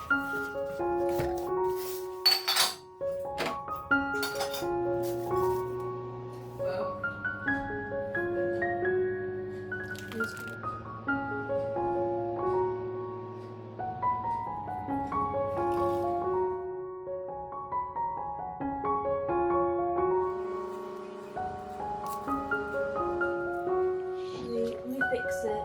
Let me fix it.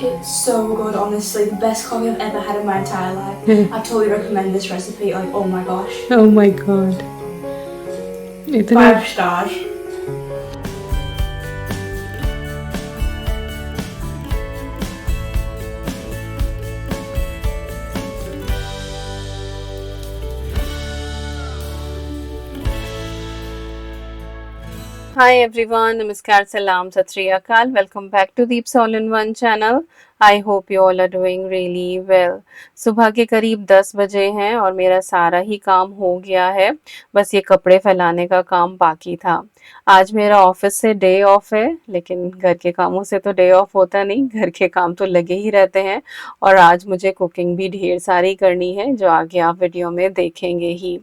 It's so good, honestly. The best coffee I've ever had in my entire life. I totally recommend this recipe. Like, oh my gosh. Oh my god, इतना 5 stars. Hi everyone, namaskar, salam, sat shri akal. Welcome back to Deep's All-in-One channel. I hope you all are doing really well. सुबह के करीब 10 बजे हैं और मेरा सारा ही काम हो गया है, बस ये कपड़े फैलाने का काम बाकी था। आज मेरा ऑफिस से डे ऑफ है, लेकिन घर के कामों से तो डे ऑफ होता नहीं, घर के काम तो लगे ही रहते हैं। और आज मुझे कुकिंग भी ढेर सारी करनी है, जो आगे आप वीडियो में देखेंगे ही।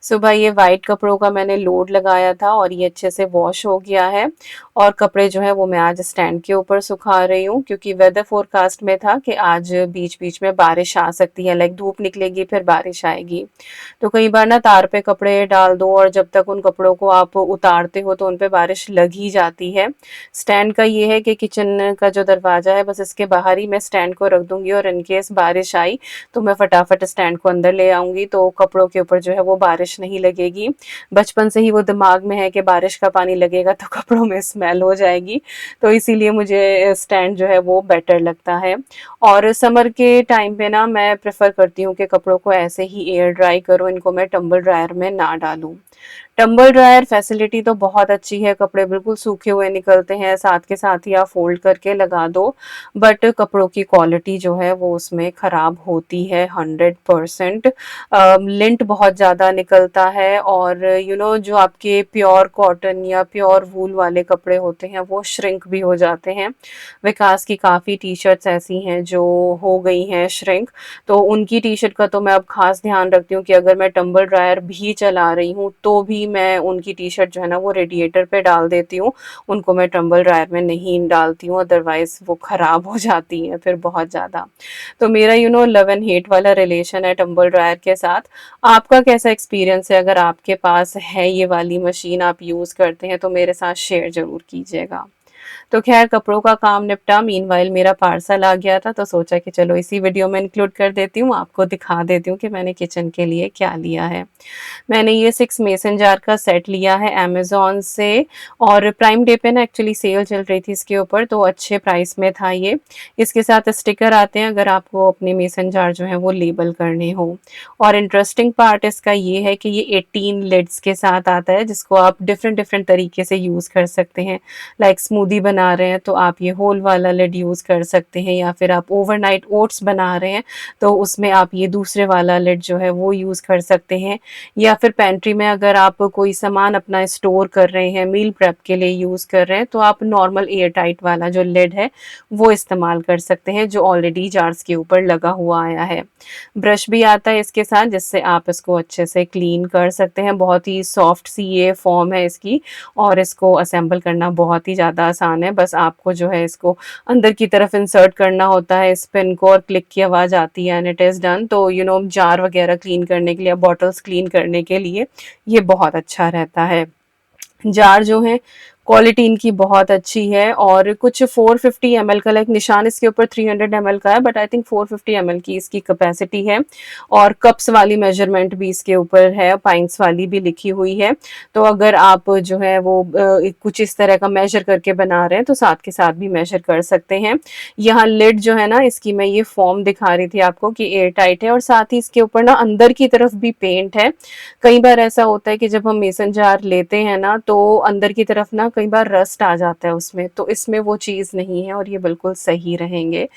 सुबह ये वाइट कपड़ों का मैंने लोड लगाया था और ये अच्छे से वॉश हो गया है। और कपड़े जो है वो मैं आज स्टैंड के ऊपर सुखा रही हूँ, क्योंकि वेदर फोरकास्ट में था कि आज बीच बीच में बारिश आ सकती है, लाइक धूप निकलेगी फिर बारिश आएगी। तो कई बार ना तार पे कपड़े डाल दो और जब तक उन कपड़ों को आप उतारते हो तो उन पे बारिश लग ही जाती है। स्टैंड का ये है कि किचन का जो दरवाजा है बस इसके बाहर ही मैं स्टैंड को रख दूंगी, और इनकेस बारिश आई तो मैं फटाफट स्टैंड को अंदर ले आऊंगी, तो कपड़ों के ऊपर जो है वो बारिश नहीं लगेगी। बचपन से ही वो दिमाग में है कि बारिश का पानी लगेगा तो कपड़ों में स्मेल हो जाएगी, तो इसीलिए मुझे स्टैंड जो है वो बेटर लगता है। और समर के टाइम पे ना मैं प्रेफर करती हूँ कि कपड़ों को ऐसे ही एयर ड्राई करूँ, इनको मैं टंबल ड्रायर में ना डालूं। टंबल ड्रायर फैसिलिटी तो बहुत अच्छी है, कपड़े बिल्कुल सूखे हुए निकलते हैं, साथ के साथ ही आप फोल्ड करके लगा दो। बट कपड़ों की क्वालिटी जो है वो उसमें ख़राब होती है 100%। लिंट बहुत ज़्यादा निकलता है, और जो आपके प्योर कॉटन या प्योर वूल वाले कपड़े होते हैं वो श्रिंक भी हो जाते हैं। विकास की काफ़ी टी शर्ट्स ऐसी हैं जो हो गई हैं श्रिंक, तो उनकी टी शर्ट का तो मैं अब खास ध्यान रखती हूँ कि अगर मैं टंबल ड्रायर भी चला रही हूँ तो भी मैं उनकी टी शर्ट जो है ना वो रेडिएटर पे डाल देती हूँ, उनको मैं टंबल ड्रायर में नहीं डालती हूँ, अदरवाइज वो ख़राब हो जाती हैं फिर बहुत ज़्यादा। तो मेरा लव एंड हेट वाला रिलेशन है टंबल ड्रायर के साथ। आपका कैसा एक्सपीरियंस है? अगर आपके पास है ये वाली मशीन, आप यूज़ करते हैं, तो मेरे साथ शेयर ज़रूर कीजिएगा। तो खैर कपड़ों का काम निपटा, मीनवाइल मेरा पार्सल आ गया था, तो सोचा कि चलो इसी वीडियो में इंक्लूड कर देती हूँ, आपको दिखा देती हूँ कि मैंने किचन के लिए क्या लिया है। मैंने ये 6 मेसन जार का सेट लिया है अमेज़न से, और प्राइम डे पे ना एक्चुअली सेल चल रही थी इसके ऊपर, तो अच्छे प्राइस में था ये। इसके साथ स्टिकर आते हैं अगर आपको अपने मेसन जार जो है वो लेबल करने हो। और इंटरेस्टिंग पार्ट इसका ये है कि ये 18 लिड्स के साथ आता है, जिसको आप डिफरेंट डिफरेंट तरीके से यूज़ कर सकते हैं। लाइक स्मूदी बना रहे हैं तो आप ये होल वाला लिड यूज़ कर सकते हैं, या फिर आप ओवरनाइट ओट्स बना रहे हैं तो उसमें आप ये दूसरे वाला लिड जो है वो यूज़ कर सकते हैं। या फिर पेंट्री में अगर आप कोई सामान अपना स्टोर कर रहे हैं, मील प्रेप के लिए यूज़ कर रहे हैं, तो आप नॉर्मल एयर टाइट वाला जो लिड है वो इस्तेमाल कर सकते हैं, जो ऑलरेडी जार्स के ऊपर लगा हुआ आया है। ब्रश भी आता है इसके साथ, जिससे आप इसको अच्छे से क्लीन कर सकते हैं। बहुत ही सॉफ्ट सी ये फॉर्म है इसकी, और इसको असेंबल करना बहुत ही ज़्यादा आसान है। बस आपको जो है इसको अंदर की तरफ इंसर्ट करना होता है, इस पिन को, और क्लिक की आवाज़ आती है एंड इट इज़ डन। तो जार वगैरह क्लीन करने के लिए, बॉटल्स क्लीन करने के लिए ये बहुत अच्छा रहता है। जार जो है क्वालिटी इनकी बहुत अच्छी है, और कुछ 450 ml का, लाइक निशान इसके ऊपर 300 ml का है, बट आई थिंक 450 ml की इसकी कैपेसिटी है। और कप्स वाली मेजरमेंट भी इसके ऊपर है, पाइंट्स वाली भी लिखी हुई है। तो अगर आप जो है वो कुछ इस तरह का मेजर करके बना रहे हैं तो साथ के साथ भी मेजर कर सकते हैं। यहाँ लिड जो है ना इसकी, मैं ये फॉर्म दिखा रही थी आपको कि एयर टाइट है, और साथ ही इसके ऊपर ना अंदर की तरफ भी पेंट है। कई बार ऐसा होता है कि जब हम मेसन जार लेते हैं ना तो अंदर की तरफ ना कई बार रस्ट आ जाता है उसमें, तो इसमें वो चीज़ नहीं है और ये बिल्कुल सही रहेंगे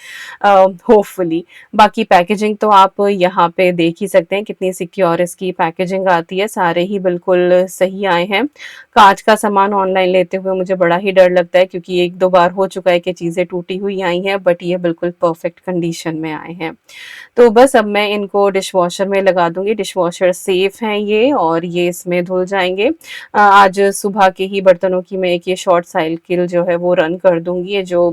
होपफुली। बाकी पैकेजिंग तो आप यहाँ पे देख ही सकते हैं कितनी सिक्योर इसकी पैकेजिंग आती है, सारे ही बिल्कुल सही आए हैं। काँच का सामान ऑनलाइन लेते हुए मुझे बड़ा ही डर लगता है क्योंकि 1-2 बार हो चुका है कि चीज़ें टूटी हुई आई हैं, बट ये बिल्कुल परफेक्ट कंडीशन में आए हैं। तो बस अब मैं इनको डिशवॉशर में लगा दूँगी, डिशवॉशर सेफ हैं ये और ये इसमें धुल जाएँगे। आज सुबह के ही बर्तनों की मैं एक ये शॉर्ट साइकिल जो है वो रन कर दूँगी, ये जो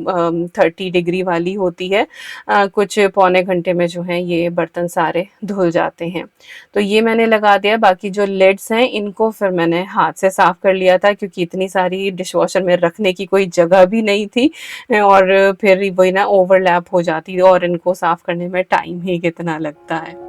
30 डिग्री वाली होती है। कुछ पौने घंटे में जो है ये बर्तन सारे धुल जाते हैं। तो ये मैंने लगा दिया, बाकी जो लिड्स हैं इनको फिर मैंने हाथ से साफ़ कर लिया था क्योंकि इतनी सारी डिशवॉशर में रखने की कोई जगह भी नहीं थी और फिर वही ना ओवरलैप हो जाती है और इनको साफ़ करने में टाइम ही कितना लगता है।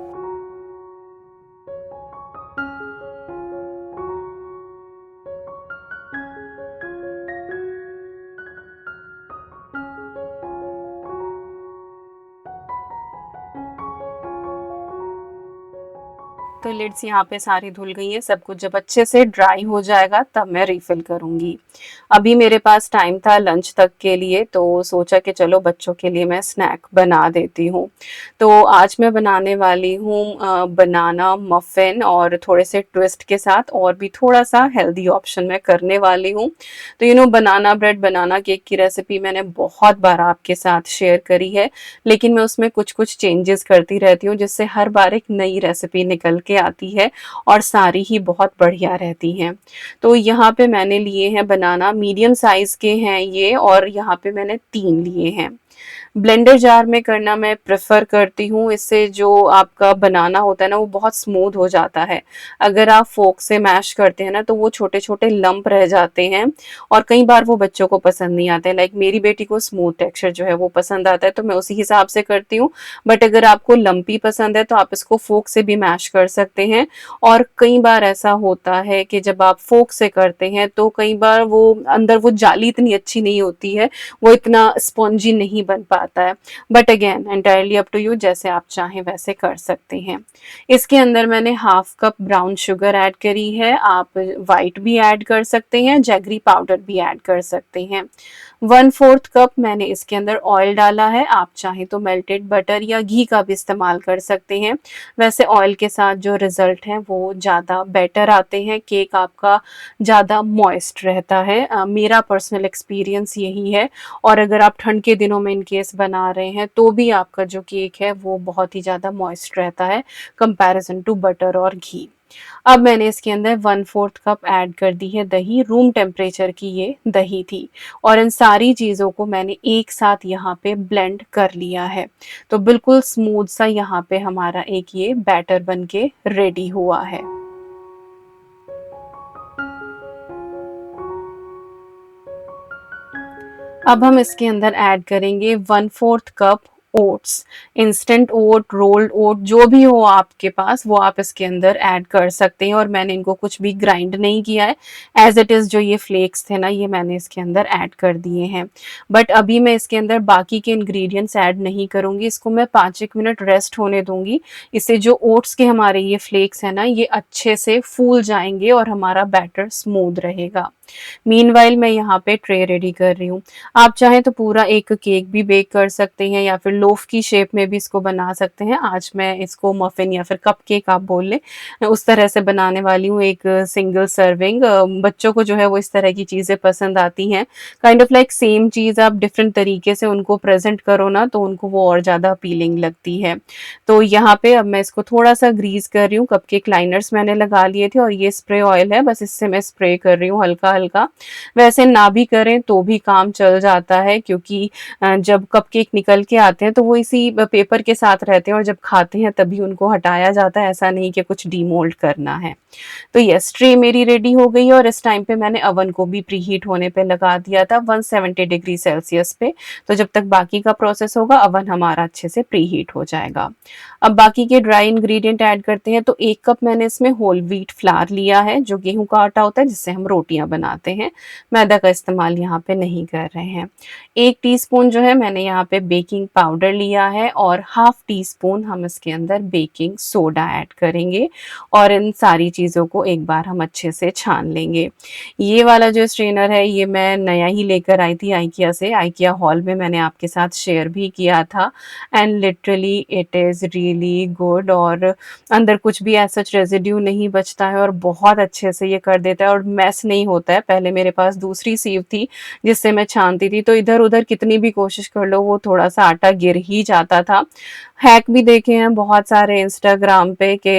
तो लिड्स यहाँ पे सारी धुल गई हैं, सब कुछ जब अच्छे से ड्राई हो जाएगा तब मैं रिफ़िल करूँगी। अभी मेरे पास टाइम था लंच तक के लिए, तो सोचा कि चलो बच्चों के लिए मैं स्नैक बना देती हूँ। तो आज मैं बनाने वाली हूँ बनाना मफ़िन और थोड़े से ट्विस्ट के साथ और भी थोड़ा-सा हेल्दी ऑप्शन मैं करने वाली हूँ। तो बनाना ब्रेड, बनाना केक की रेसिपी मैंने बहुत बार आपके साथ शेयर करी है, लेकिन मैं उसमें कुछ-कुछ चेंजेस करती रहती हूँ जिससे हर बार एक नई रेसिपी निकल के आती है और सारी ही बहुत बढ़िया रहती हैं। तो यहाँ पे मैंने लिए हैं बनाना, मीडियम साइज़ के हैं ये और यहाँ पे मैंने 3 लिए हैं। ब्लेंडर जार में करना मैं प्रेफ़र करती हूँ, इससे जो आपका बनाना होता है ना वो बहुत स्मूथ हो जाता है। अगर आप फ़ोर्क से मैश करते हैं ना तो वो छोटे-छोटे लम्प रह जाते हैं और कई बार वो बच्चों को पसंद नहीं आते हैं। लाइक मेरी बेटी को स्मूथ टेक्सचर जो है वो पसंद आता है, तो मैं उसी हिसाब से करती हूँ। बट अगर आपको लम्पी पसंद है तो आप इसको फ़ोर्क से भी मैश कर सकते हैं और कई बार ऐसा होता है कि जब आप फ़ोर्क से करते हैं तो कई बार वो अंदर वो जाली इतनी अच्छी नहीं होती है, वो इतना स्पॉन्जी नहीं बन पाता है। But again entirely up to you, जैसे आप चाहें वैसे कर सकते हैं। इसके अंदर मैंने half cup brown sugar add करी है, आप वाइट भी ऐड कर सकते हैं, जैगरी पाउडर भी ऐड कर सकते हैं। 1/4 कप मैंने इसके अंदर ऑयल डाला है, आप चाहें तो मेल्टेड बटर या घी का भी इस्तेमाल कर सकते हैं। वैसे ऑयल के साथ जो रिज़ल्ट हैं वो ज़्यादा बेटर आते हैं, केक आपका ज़्यादा मॉइस्ट रहता है। मेरा पर्सनल एक्सपीरियंस यही है और अगर आप ठंड के दिनों में इन केस बना रहे हैं तो भी आपका जो केक है वो बहुत ही ज़्यादा मॉइस्ट रहता है कंपैरिजन टू बटर और घी। अब मैंने इसके अंदर 1/4 कप ऐड कर दी है दही, रूम टेम्परेचर की ये दही थी और इन सारी चीज़ों को मैंने एक साथ यहाँ पे ब्लेंड कर लिया है। तो बिल्कुल स्मूथ सा यहाँ पे हमारा एक ये बैटर बन के रेडी हुआ है। अब हम इसके अंदर ऐड करेंगे 1/4 कप ओट्स, इंस्टेंट ओट, रोल्ड ओट, जो भी हो आपके पास वो आप इसके अंदर ऐड कर सकते हैं और मैंने इनको कुछ भी ग्राइंड नहीं किया है, एज इट इज़ जो ये फ्लेक्स थे ना ये मैंने इसके अंदर ऐड कर दिए हैं। बट अभी मैं इसके अंदर बाकी के इंग्रेडिएंट्स ऐड नहीं करूँगी, इसको मैं 5-1 मिनट रेस्ट होने दूँगी। इससे जो ओट्स के हमारे ये फ्लेक्स हैं ना ये अच्छे से फूल जाएंगे और हमारा बैटर स्मूथ रहेगा। मीनवाइल मैं यहाँ पे ट्रे रेडी कर रही हूँ। आप चाहें तो पूरा एक केक भी बेक कर सकते हैं या फिर लोफ की शेप में भी इसको बना सकते हैं। आज मैं इसको मफ़िन या फिर कपकेक आप बोल लें, उस तरह से बनाने वाली हूँ, एक सिंगल सर्विंग। बच्चों को जो है वो इस तरह की चीज़ें पसंद आती हैं। काइंड ऑफ लाइक सेम चीज़ आप डिफरेंट तरीके से उनको प्रेज़ेंट करो ना तो उनको वो और ज़्यादा अपीलिंग लगती है। तो यहाँ पे अब मैं इसको थोड़ा-सा ग्रीस कर रही हूँ, कपकेक लाइनर्स मैंने लगा लिए थे और ये स्प्रे ऑयल है, बस इससे मैं स्प्रे कर रही हूँ हल्का-हल्का। वैसे ना भी करें तो भी काम चल जाता है क्योंकि जब कपकेक निकल के आते हैं तो वो इसी पेपर के साथ रहते हैं और जब खाते हैं तभी उनको हटाया जाता है, ऐसा नहीं कि कुछ डीमोल्ड करना है। तो यस, ट्रे मेरी रेडी हो गई है और इस टाइम पे मैंने ओवन को भी प्रीहीट होने पे लगा दिया था 170 डिग्री सेल्सियस पे। तो जब तक बाकी का प्रोसेस होगा ओवन हमारा अच्छे से प्रीहीट हो जाएगा। अब बाकी के ड्राई इंग्रेडिएंट ऐड करते हैं। तो 1 कप मैंने इसमें होल व्हीट फ्लावर लिया है, जो गेहूं का आटा होता है जिससे हम रोटियां बनाते हैं। मैदा का इस्तेमाल यहाँ पे नहीं कर रहे हैं। 1 टीस्पून जो है मैंने यहाँ पे बेकिंग पाउडर पाउडर लिया है और हाफ टी स्पून हम इसके अंदर बेकिंग सोडा ऐड करेंगे और इन सारी चीज़ों को एक बार हम अच्छे से छान लेंगे। ये वाला जो स्ट्रेनर है ये मैं नया ही लेकर आई थी आइकिया से। आइकिया हॉल में मैंने आपके साथ शेयर भी किया था and literally it is really good और अंदर कुछ भी ऐसा रेज़िड्यू नहीं बचता है और बहुत अच्छे से ये कर देता है और मेस नहीं होता है। पहले मेरे पास दूसरी सीव थी जिससे मैं छानती थी तो इधर-उधर कितनी भी कोशिश कर लो वो थोड़ा-सा आटा गिर ही जाता था। हैक भी देखे हैं बहुत सारे इंस्टाग्राम पे कि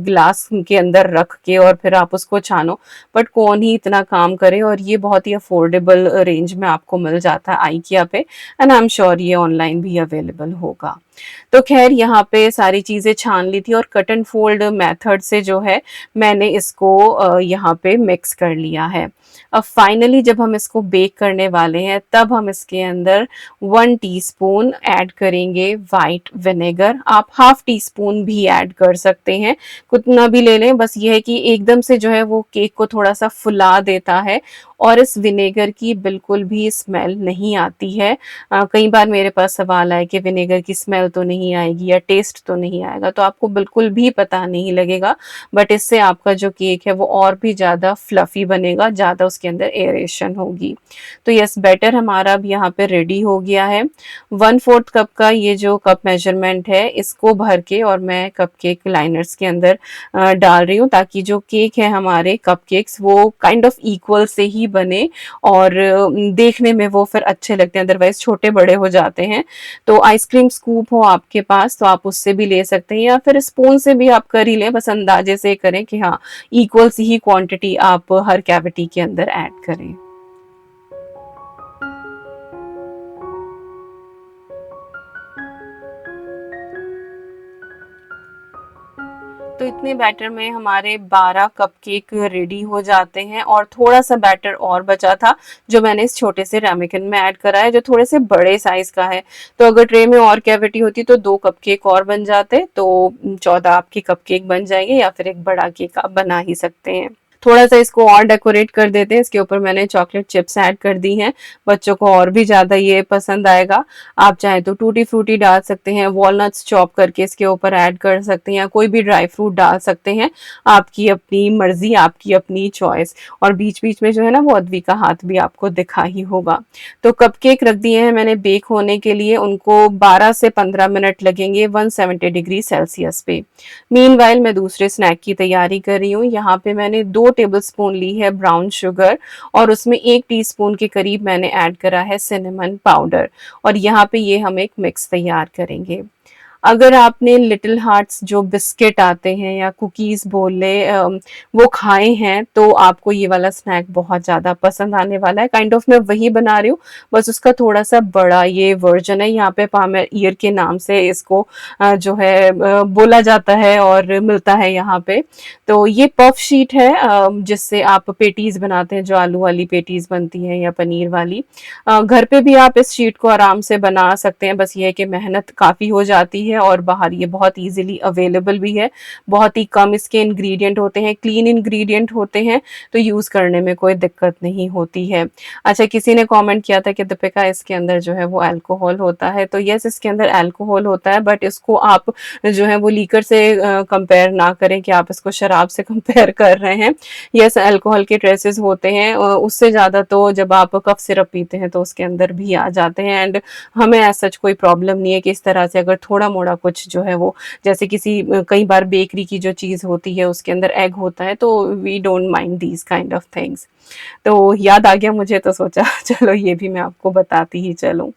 ग्लास के अंदर रख के और फिर आप उसको छानो, बट कौन ही इतना काम करे और ये बहुत ही अफोर्डेबल रेंज में आपको मिल जाता है आइकिया पे एंड आई एम श्योर ये ऑनलाइन भी अवेलेबल होगा। तो खैर यहाँ पे सारी चीज़ें छान ली थी और कट एंड फोल्ड मेथड से जो है मैंने इसको यहाँ पे मिक्स कर लिया है। अब फाइनली जब हम इसको बेक करने वाले हैं तब हम इसके अंदर 1 टीस्पून ऐड करेंगे वाइट विनेगर। आप हाफ टी स्पून भी ऐड कर सकते हैं, कितना भी ले लें, बस ये है कि एकदम से जो है वो केक को थोड़ा सा फुला देता है और इस विनेगर की बिल्कुल भी स्मेल नहीं आती है। कई बार मेरे पास सवाल आए कि विनेगर की स्मेल तो नहीं आएगी या टेस्ट तो नहीं आएगा, तो आपको बिल्कुल भी पता नहीं लगेगा, बट इससे आपका जो केक है वो और भी ज़्यादा फ्लफी बनेगा, ज़्यादा उसके अंदर एरेशन होगी। तो यस, बैटर हमारा अब यहाँ पे रेडी हो गया है। 1/4 कप का ये जो कप मेजरमेंट है इसको भर के और मैं कपकेक लाइनर्स के अंदर डाल रही हूँ ताकि जो केक है हमारे कपकेक्स वो काइंड ऑफ इक्वल से ही बने और देखने में वो फिर अच्छे लगते हैं, अदरवाइज छोटे बड़े हो जाते हैं। तो आइसक्रीम स्कूप हो आपके पास तो आप उससे भी ले सकते हैं या फिर स्पून से भी आप कर ही लें, बस अंदाजे से करें कि हाँ इक्वल सी ही क्वांटिटी आप हर कैविटी के अंदर ऐड करें। तो इतने बैटर में हमारे 12 कपकेक रेडी हो जाते हैं और थोड़ा सा बैटर और बचा था जो मैंने इस छोटे से रामेकिन में ऐड करा है जो थोड़े से बड़े साइज का है। तो अगर ट्रे में और कैविटी होती तो 2 कपकेक और बन जाते, तो 14 आपके कपकेक बन जाएंगे या फिर एक बड़ा केक आप बना ही सकते हैं। थोड़ा सा इसको और डेकोरेट कर देते हैं, इसके ऊपर मैंने चॉकलेट चिप्स ऐड कर दी हैं, बच्चों को और भी ज़्यादा ये पसंद आएगा। आप चाहें तो टूटी फ्रूटी डाल सकते हैं, वॉलनट्स चॉप करके इसके ऊपर ऐड कर सकते हैं या कोई भी ड्राई फ्रूट डाल सकते हैं, आपकी अपनी मर्जी, आपकी अपनी चॉइस। और बीच बीच में जो है ना वो अद्वी का हाथ भी आपको दिखा ही होगा। तो कपकेक रख दिए हैं मैंने बेक होने के लिए, उनको 12 से 15 मिनट लगेंगे 170 डिग्री सेल्सियस पे। मीनवाइल मैं दूसरे स्नैक की तैयारी कर रही हूँ। यहाँ पे मैंने 2 टेबलस्पून ली है ब्राउन शुगर और उसमें 1 टीस्पून के करीब मैंने ऐड करा है सिनेमन पाउडर और यहाँ पे ये हम एक मिक्स तैयार करेंगे। अगर आपने लिटिल हार्ट्स जो बिस्किट आते हैं या कुकीज बोल ले वो खाए हैं तो आपको ये वाला स्नैक बहुत ज़्यादा पसंद आने वाला है। काइंड ऑफ मैं वही बना रही हूँ, बस उसका थोड़ा सा बड़ा ये वर्जन है। यहाँ पे पामेर ईयर के नाम से इसको जो है बोला जाता है और मिलता है यहाँ पे। तो ये पफ शीट है जिससे आप पेटीज बनाते हैं, जो आलू वाली पेटीज बनती हैं या पनीर वाली। घर पे भी आप इस शीट को आराम से बना सकते हैं, बस ये है कि मेहनत काफ़ी हो जाती है और बाहर ये बहुत ईजिली अवेलेबल भी है। बहुत ही कम इसके इंग्रेडिएंट होते हैं, क्लीन इंग्रेडिएंट होते हैं, तो यूज़ करने में कोई दिक्कत नहीं होती है। अच्छा, किसी ने कमेंट किया था कि दीपिका इसके अंदर जो है वो अल्कोहल होता है, तो यस इसके अंदर अल्कोहल होता है, बट इसको आप जो है वो लीकर से कंपेयर ना करें कि आप इसको शराब से कंपेयर कर रहे हैं। यस अल्कोहल के ट्रेसेस होते हैं, उससे ज़्यादा तो जब आप कफ सिरप पीते हैं तो उसके अंदर भी आ जाते हैं एंड हमें ऐसा सच कोई प्रॉब्लम नहीं है कि इस तरह से अगर थोड़ा मोड़ा कुछ जो है वो जैसे किसी कई बार बेकरी की जो चीज़ होती है उसके अंदर एग होता है तो we don't mind these kind of things. तो याद आ गया मुझे तो सोचा चलो ये भी मैं आपको बताती ही चलूँ।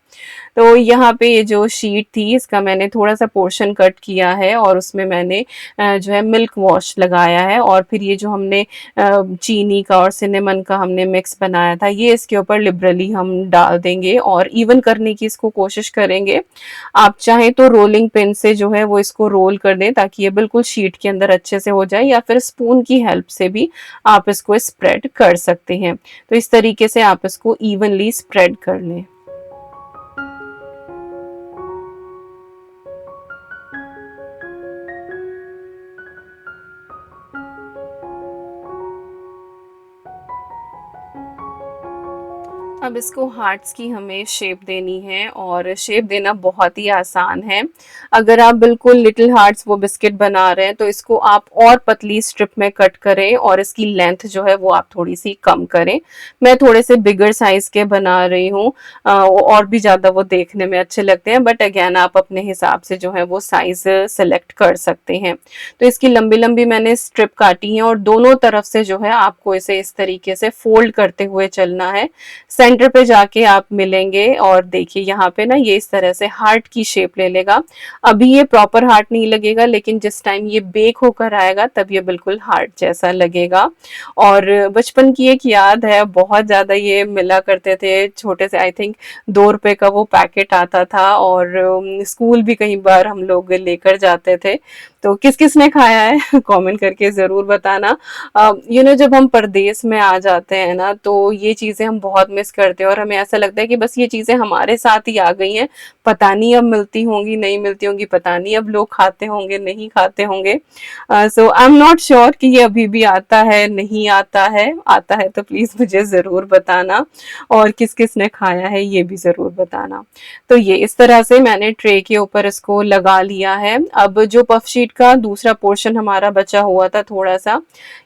तो यहाँ पे ये जो शीट थी इसका मैंने थोड़ा सा पोर्शन कट किया है और उसमें मैंने जो है मिल्क वॉश लगाया है और फिर ये जो हमने चीनी का और सिनेमन का हमने मिक्स बनाया था ये इसके ऊपर लिबरली हम डाल देंगे और इवन करने की इसको कोशिश करेंगे। आप चाहें तो रोलिंग पिन से जो है वो इसको रोल कर दें ताकि ये बिल्कुल शीट के अंदर अच्छे से हो जाए, या फिर स्पून की हेल्प से भी आप इसको स्प्रेड कर सकते हैं। तो इस तरीके से आप इसको इवनली स्प्रेड कर लें। अब इसको हार्ट्स की हमें शेप देनी है और शेप देना बहुत ही आसान है। अगर आप बिल्कुल लिटिल हार्ट्स वो बिस्किट बना रहे हैं तो इसको आप और पतली स्ट्रिप में कट करें और इसकी लेंथ जो है वो आप थोड़ी सी कम करें। मैं थोड़े से बिगर साइज के बना रही हूँ, और भी ज़्यादा वो देखने में अच्छे लगते हैं, बट अगेन आप अपने हिसाब से जो है वो साइज सेलेक्ट कर सकते हैं। तो इसकी लंबी लंबी मैंने स्ट्रिप काटी है और दोनों तरफ से जो है आपको इसे इस तरीके से फोल्ड करते हुए चलना है। सेंटर पे जाके आप मिलेंगे और देखिए यहाँ पे ना ये इस तरह से हार्ट की शेप ले लेगा। अभी ये प्रॉपर हार्ट नहीं लगेगा, लेकिन जिस टाइम ये बेक होकर आएगा तब ये बिल्कुल हार्ट जैसा लगेगा। और बचपन की एक याद है, बहुत ज्यादा ये मिला करते थे छोटे से, आई थिंक 2 रुपए का वो पैकेट आता था और स्कूल भी कई बार हम लोग लेकर जाते थे। तो किस किस ने खाया है कमेंट करके जरूर बताना। जब हम परदेश में आ जाते हैं ना तो ये चीजें हम बहुत मिस करते हैं और हमें ऐसा लगता है कि बस ये चीजें हमारे साथ ही आ गई हैं। पता नहीं अब मिलती होंगी नहीं मिलती होंगी, पता नहीं अब लोग खाते होंगे नहीं खाते होंगे। सो आई एम नॉट श्योर कि ये अभी भी आता है नहीं आता है तो प्लीज मुझे जरूर बताना, और किस किस ने खाया है ये भी जरूर बताना। तो ये इस तरह से मैंने ट्रे के ऊपर इसको लगा लिया है। अब जो पफ शीट का दूसरा पोर्शन हमारा बचा हुआ था थोड़ा सा,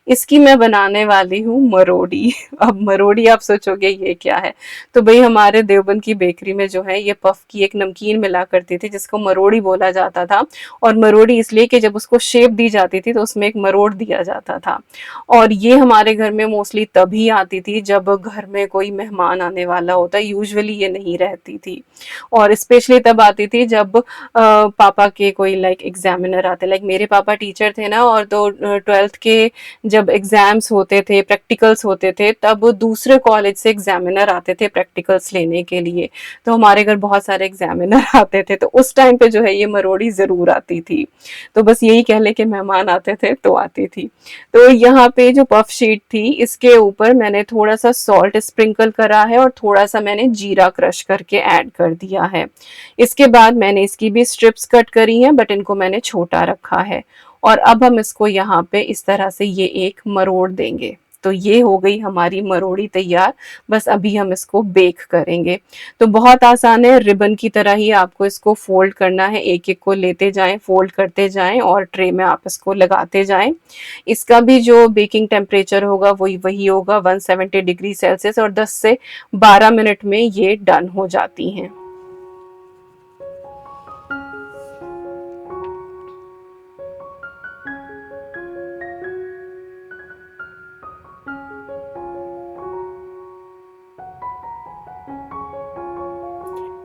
इसकी मैं बनाने वाली हूँ मरोड़ी। अब मरोड़ी आप सोचोगे ये क्या है, तो भाई हमारे देवबंद की बेकरी में जो है ये पफ की एक नमकीन मिला करती थी जिसको मरोड़ी बोला जाता था। और मरोड़ी इसलिए कि जब उसको शेप दी जाती थी तो उसमें एक मरोड़ दिया जाता था। और ये हमारे घर में मोस्टली तभी आती थी जब घर में कोई मेहमान आने वाला होता, यूजुअली ये नहीं रहती थी। और स्पेशली तब आती थी जब पापा के कोई लाइक एग्जामिनर आते, लाइक मेरे पापा टीचर थे ना, और तो 12th के जब एग्जाम्स होते थे प्रैक्टिकल्स होते थे तब दूसरे कॉलेज से एग्जामिनर आते थे प्रैक्टिकल्स लेने के लिए। तो हमारे घर बहुत सारे एग्जामिनर आते थे तो उस टाइम पे जो है ये मरोड़ी जरूर आती थी। तो बस यही कह ले कि मेहमान आते थे तो आती थी। तो यहाँ पे जो पफ शीट थी इसके ऊपर मैंने थोड़ा सा सॉल्ट स्प्रिंकल करा है और थोड़ा सा मैंने जीरा क्रश करके ऐड कर दिया है। इसके बाद मैंने इसकी भी स्ट्रिप्स कट करी हैं बट इनको मैंने छोटा रखा है। और अब हम इसको यहाँ पे इस तरह से ये एक मरोड़ देंगे। तो ये हो गई हमारी मरोड़ी तैयार। बस अभी हम इसको बेक करेंगे। तो बहुत आसान है, रिबन की तरह ही आपको इसको फोल्ड करना है, एक एक को लेते जाएं फोल्ड करते जाएं और ट्रे में आप इसको लगाते जाएं। इसका भी जो बेकिंग टेम्परेचर होगा वही वही होगा 170 डिग्री सेल्सियस, और 10 से 12 मिनट में ये डन हो जाती हैं।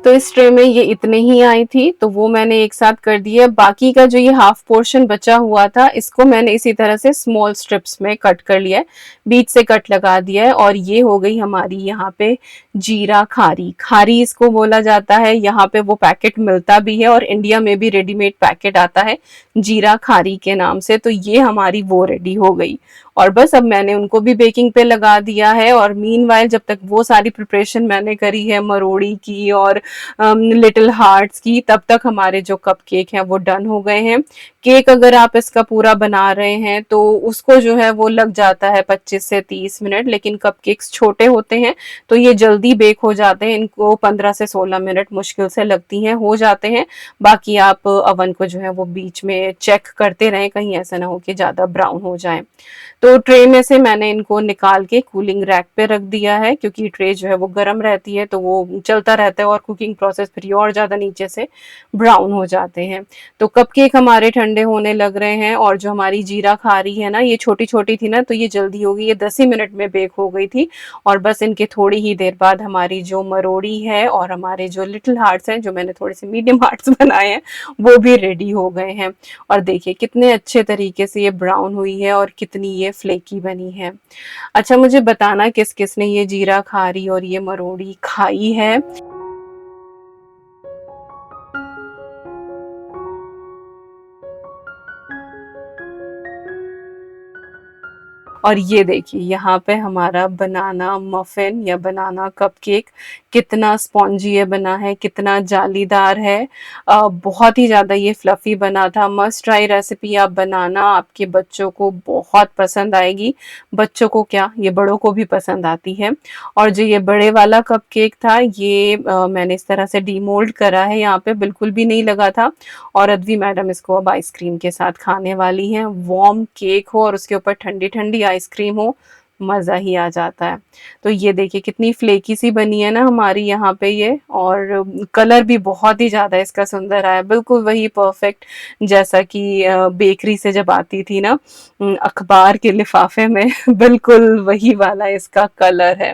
तो इस ट्रे में ये इतने ही आई थी तो वो मैंने एक साथ कर दिया। बाकी का जो ये हाफ पोर्शन बचा हुआ था इसको मैंने इसी तरह से स्मॉल स्ट्रिप्स में कट कर लिया है, बीच से कट लगा दिया है। और ये हो गई हमारी यहाँ पे जीरा खारी। खारी इसको बोला जाता है, यहाँ पे वो पैकेट मिलता भी है और इंडिया में भी रेडीमेड पैकेट आता है जीरा खारी के नाम से। तो ये हमारी वो रेडी हो गई। और बस अब मैंने उनको भी बेकिंग पे लगा दिया है। और मीनवाइल जब तक वो सारी प्रिपरेशन मैंने करी है मरोड़ी की और लिटिल हार्ट्स की, तब तक हमारे जो कप केक हैं वो डन हो गए हैं। केक अगर आप इसका पूरा बना रहे हैं तो उसको जो है वो लग जाता है 25 से 30 मिनट, लेकिन कप केक्स छोटे होते हैं तो ये जल्दी बेक हो जाते हैं, इनको 15 से 16 मिनट मुश्किल से लगती हैं, हो जाते हैं। बाकी आप अवन को जो है वो बीच में चेक करते रहें, कहीं ऐसा ना हो कि ज्यादा ब्राउन हो जाए। तो ट्रे में से मैंने इनको निकाल के कूलिंग रैक पे रख दिया है, क्योंकि ट्रे जो है वो गर्म रहती है तो वो चलता रहता है और कुकिंग प्रोसेस फिर और ज़्यादा नीचे से ब्राउन हो जाते हैं। तो कपकेक हमारे ठंडे होने लग रहे हैं। और जो हमारी जीरा खारी है ना, ये छोटी छोटी थी ना तो ये जल्दी हो गई, ये 10 ही मिनट में बेक हो गई थी। और बस इनके थोड़ी ही देर बाद हमारी जो मरोड़ी है और हमारे जो लिटिल हार्ट्स हैं, जो मैंने थोड़े से मीडियम हार्ट्स बनाए हैं, वो भी रेडी हो गए हैं। और देखिए कितने अच्छे तरीके से ये ब्राउन हुई है और कितनी ये फ्लेकी बनी है। अच्छा मुझे बताना किस किस ने ये जीरा खारी और ये मरोड़ी खाई है। और ये देखिए यहाँ पे हमारा बनाना मफिन या बनाना कपकेक कितना स्पॉन्जी है बना है, कितना जालीदार है। बहुत ही ज़्यादा ये फ्लफी बना था। मस्ट ट्राई रेसिपी आप बनाना, आपके बच्चों को बहुत पसंद आएगी। बच्चों को क्या, ये बड़ों को भी पसंद आती है। और जो ये बड़े वाला कपकेक था ये मैंने इस तरह से डीमोल्ड करा है, यहाँ पे बिल्कुल भी नहीं लगा था। और अद्वी मैडम इसको अब आइसक्रीम के साथ खाने वाली हैं। वार्म केक हो और उसके ऊपर ठंडी ठंडी आइसक्रीम हो, मज़ा ही आ जाता है। तो ये देखिए कितनी फ्लेकी सी बनी है ना हमारी यहाँ पे ये, और कलर भी बहुत ही ज़्यादा इसका सुंदर आया, बिल्कुल वही परफेक्ट जैसा कि बेकरी से जब आती थी ना अखबार के लिफाफे में बिल्कुल वही वाला इसका कलर है।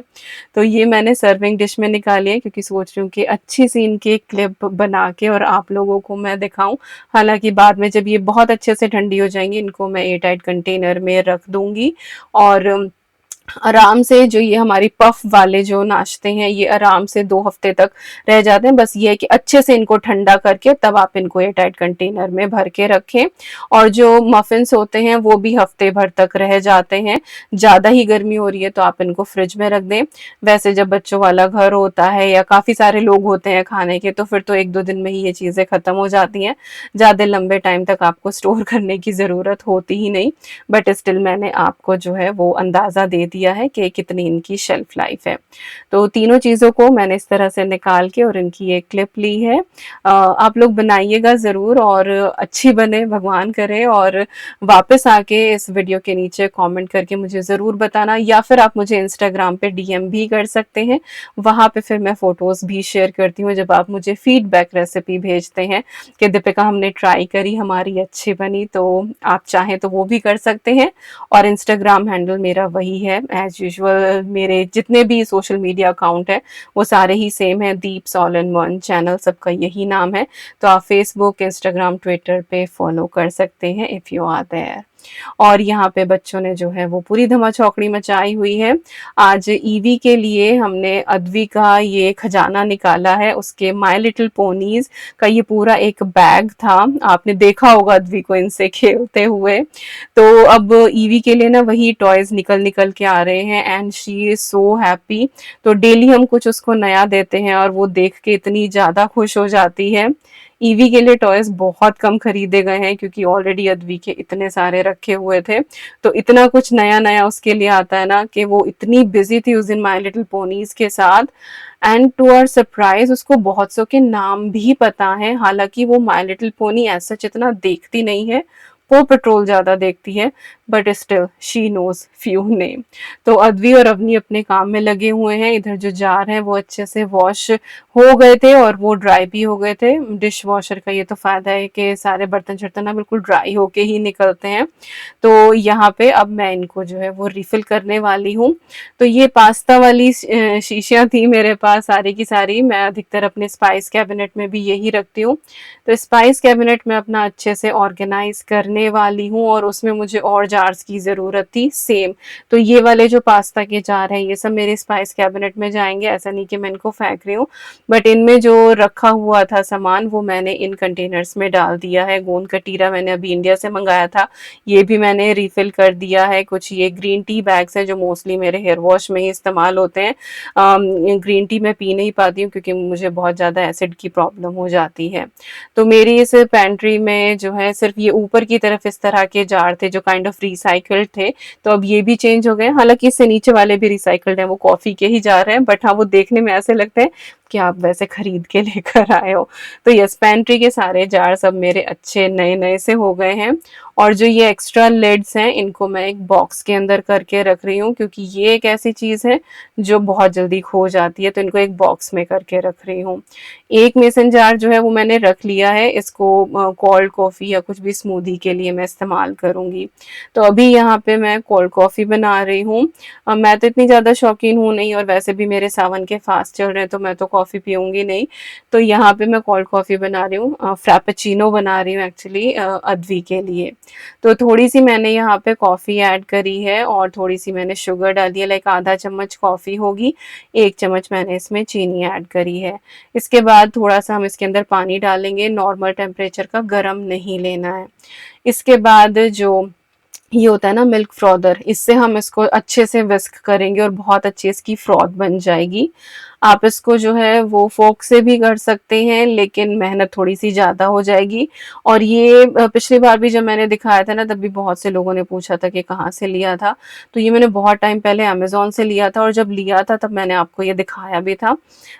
तो ये मैंने सर्विंग डिश में निकाली है क्योंकि सोच रही हूँ कि अच्छी सी इनकी क्लिप बना के और आप लोगों को मैं दिखाऊं। हालांकि बाद में जब ये बहुत अच्छे से ठंडी हो जाएंगी इनको मैं एयर टाइट कंटेनर में रख दूंगी। और आराम से जो ये हमारी पफ वाले जो नाश्ते हैं ये आराम से 2 हफ्ते तक रह जाते हैं। बस ये है कि अच्छे से इनको ठंडा करके तब आप इनको एयर टाइट कंटेनर में भर के रखें। और जो मफिन्स होते हैं वो भी हफ्ते भर तक रह जाते हैं। ज़्यादा ही गर्मी हो रही है तो आप इनको फ्रिज में रख दें। वैसे जब बच्चों वाला घर होता है या काफ़ी सारे लोग होते हैं खाने के तो फिर तो 1-2 दिन में ही ये चीज़ें ख़त्म हो जाती हैं। ज़्यादा लंबे टाइम तक आपको स्टोर करने की ज़रूरत होती ही नहीं। बट स्टिल मैंने आपको जो है वो अंदाज़ा दे दिया है कि कितनी इनकी शेल्फ लाइफ है। तो तीनों चीज़ों को मैंने इस तरह से निकाल के और इनकी एक क्लिप ली है। आप लोग बनाइएगा ज़रूर और अच्छी बने भगवान करे। और वापस आके इस वीडियो के नीचे कमेंट करके मुझे ज़रूर बताना, या फिर आप मुझे इंस्टाग्राम पे डीएम भी कर सकते हैं। वहाँ पे फिर मैं फ़ोटोज़ भी शेयर करती हूँ जब आप मुझे फीडबैक रेसिपी भेजते हैं कि दीपिका हमने ट्राई करी, हमारी अच्छी बनी। तो आप चाहें तो वो भी कर सकते हैं। और इंस्टाग्राम हैंडल मेरा वही है एज यूजुअल। मेरे जितने भी सोशल मीडिया अकाउंट है वो सारे ही सेम है, Deep's all in one channel, सबका यही नाम है। तो आप फेसबुक, इंस्टाग्राम, ट्विटर पे फॉलो कर सकते हैं इफ़ यू आर देयर। और यहाँ पे बच्चों ने जो है वो पूरी धमाचौकड़ी मचाई हुई है। आज ईवी के लिए हमने अद्वी का ये खजाना निकाला है, उसके माय लिटिल पोनीज का ये पूरा एक बैग था। आपने देखा होगा अद्वी को इनसे खेलते हुए। तो अब ईवी के लिए ना वही टॉयज निकल निकल के आ रहे हैं and she is so happy. तो डेली हम कुछ उसको नया देते हैं और वो देख के इतनी ज्यादा खुश हो जाती है। ईवी के लिए टॉयज बहुत कम खरीदे गए हैं क्योंकि ऑलरेडी अद्वी के इतने सारे रखे हुए थे। तो इतना कुछ नया नया उसके लिए आता है ना कि वो इतनी बिजी थी उस दिन माय लिटिल पोनीज के साथ। एंड टू आवर सरप्राइज उसको बहुत सौ के नाम भी पता है। हालांकि वो माय लिटिल पोनी ऐसा इतना देखती नहीं है, वो पेट्रोल ज्यादा देखती है, but still she knows few name. तो अद्वी और अवनी अपने काम में लगे हुए हैं। इधर जो जार हैं वो अच्छे से वॉश हो गए थे और वो ड्राई भी हो गए थे। डिश वॉशर का ये तो फायदा है कि सारे बर्तन शर्तन ना बिल्कुल ड्राई होके ही निकलते हैं। तो यहाँ पे अब मैं इनको जो है वो रिफिल करने वाली हूँ। तो ये पास्ता वाली शीशियाँ थी मेरे पास सारी की सारी। मैं अधिकतर अपने स्पाइस कैबिनेट में भी यही रखती हूँ। तो स्पाइस कैबिनेट में अपना अच्छे से ऑर्गेनाइज करने वाली हूँ और उसमें मुझे और जार्स की ज़रूरत थी सेम। तो ये वाले जो पास्ता के जार हैं ये सब मेरे स्पाइस कैबिनेट में जाएंगे। ऐसा नहीं कि मैं इनको फेंक रही हूँ, बट इनमें जो रखा हुआ था सामान वो मैंने इन कंटेनर्स में डाल दिया है। गोंद कटीरा मैंने अभी इंडिया से मंगाया था, ये भी मैंने रिफिल कर दिया है। कुछ ये ग्रीन टी बैग्स हैं जो मोस्टली मेरे हेयर वॉश में ही इस्तेमाल होते हैं। ग्रीन टी मैं पी नहीं पाती हूँ क्योंकि मुझे बहुत ज़्यादा एसिड की प्रॉब्लम हो जाती है। तो मेरी इस पेंट्री में जो है सिर्फ ये ऊपर की तरफ इस तरह के जार थे जो काइंड ऑफ रिसाइकल्ड थे। तो अब ये भी चेंज हो गए। हालांकि इससे नीचे वाले भी रिसाइकल्ड हैं, वो कॉफी के ही जार हैं, बट हाँ वो देखने में ऐसे लगते हैं कि आप वैसे खरीद के लेकर आए हो। तो यस, पेंट्री के सारे जार सब मेरे अच्छे नए नए से हो गए हैं। और जो ये एक्स्ट्रा लिड्स हैं इनको मैं एक बॉक्स के अंदर करके रख रही हूँ क्योंकि ये एक ऐसी चीज़ है जो बहुत जल्दी खो जाती है। तो इनको एक बॉक्स में करके रख रही हूँ। एक मेसन जार जो है वो मैंने रख लिया है, इसको कोल्ड कॉफ़ी या कुछ भी स्मूदी के लिए मैं इस्तेमाल करूँगी। तो अभी यहाँ पे मैं कोल्ड कॉफ़ी बना रही हूँ। मैं तो इतनी ज़्यादा शौकीन हूँ नहीं, और वैसे भी मेरे सावन के फास्ट चल रहे हैं तो मैं तो कॉफ़ी पीऊँगी नहीं। तो यहाँ पे मैं कोल्ड कॉफ़ी बना रही हूँ, फ्रैपेचिनो बना रही हूँ एक्चुअली अद्वी के लिए। तो थोड़ी सी मैंने यहाँ पे कॉफ़ी ऐड करी है और थोड़ी सी मैंने शुगर डाली है, लाइक आधा चम्मच कॉफ़ी होगी, 1 चम्मच मैंने इसमें चीनी ऐड करी है। इसके बाद थोड़ा सा हम इसके अंदर पानी डालेंगे, नॉर्मल टेम्परेचर का, गर्म नहीं लेना है। इसके बाद जो ये होता है ना मिल्क फ्रॉदर, इससे हम इसको अच्छे से विस्क करेंगे और बहुत अच्छी इसकी फ्रॉथ बन जाएगी। आप इसको जो है वो फोक से भी कर सकते हैं, लेकिन मेहनत थोड़ी सी ज़्यादा हो जाएगी। और ये पिछली बार भी जब मैंने दिखाया था ना, तब भी बहुत से लोगों ने पूछा था कि कहाँ से लिया था। तो ये मैंने बहुत टाइम पहले अमेज़न से लिया था, और जब लिया था तब मैंने आपको ये दिखाया भी था।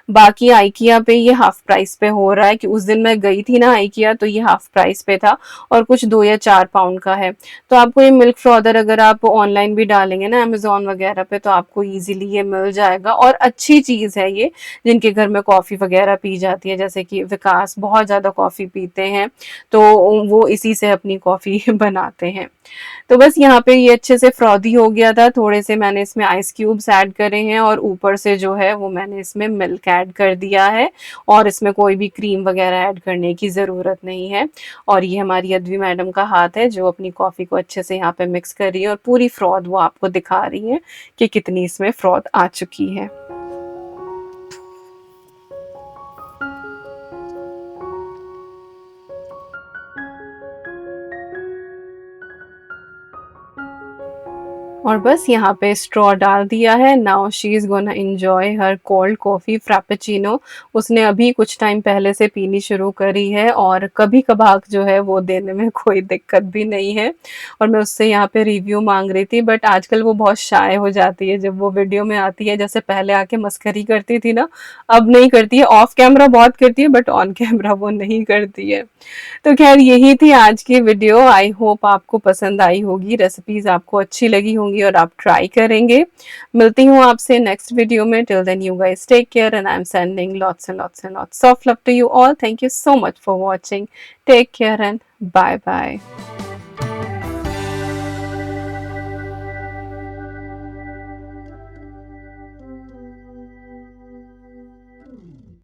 बाकी आइकिया पे ये हाफ प्राइस पे हो रहा है, कि उस दिन मैं गई थी ना आइकिया, तो ये हाफ प्राइस पे था और कुछ 2 या 4 पाउंड का है। तो आपको ये मिल्क फ्रॉदर अगर आप ऑनलाइन भी डालेंगे ना अमेज़न वगैरह पे, तो आपको ईज़िली ये मिल जाएगा, और अच्छी चीज़ है ये, जिनके घर में कॉफ़ी वगैरह पी जाती है, जैसे कि विकास बहुत ज़्यादा कॉफ़ी पीते हैं, तो वो इसी से अपनी कॉफ़ी बनाते हैं। तो बस यहाँ पे ये अच्छे से फ्रॉदी हो गया था, थोड़े से मैंने इसमें आइस क्यूब्स ऐड करे हैं, और ऊपर से जो है वो मैंने इसमें मिल्क ऐड कर दिया है, और इसमें कोई भी क्रीम वगैरह ऐड करने की ज़रूरत नहीं है। और ये हमारी अद्वी मैडम का हाथ है, जो अपनी कॉफ़ी को अच्छे से यहाँ पे मिक्स कर रही है, और पूरी फ्रॉद वो आपको दिखा रही है कि कितनी इसमें फ्रॉद आ चुकी है। और बस यहाँ पे स्ट्रॉ डाल दिया है। Now she is gonna enjoy her cold coffee Frappuccino. उसने अभी कुछ टाइम पहले से पीनी शुरू करी है, और कभी कभार जो है वो देने में कोई दिक्कत भी नहीं है। और मैं उससे यहाँ पे रिव्यू मांग रही थी, बट आजकल वो बहुत शाय हो जाती है जब वो वीडियो में आती है। जैसे पहले आके मस्करी करती थी ना, अब नहीं करती है। ऑफ कैमरा बहुत करती है, बट ऑन कैमरा वो नहीं करती है। तो खैर यही थी आज की वीडियो। आई होप आपको पसंद आई होगी, रेसिपीज आपको अच्छी लगी होंगी और आप ट्राई करेंगे। मिलती हूँ आपसे नेक्स्ट वीडियो में। Till then you guys take care, and I am sending lots and lots of love to you all. Thank you so much for watching. Take care and bye bye.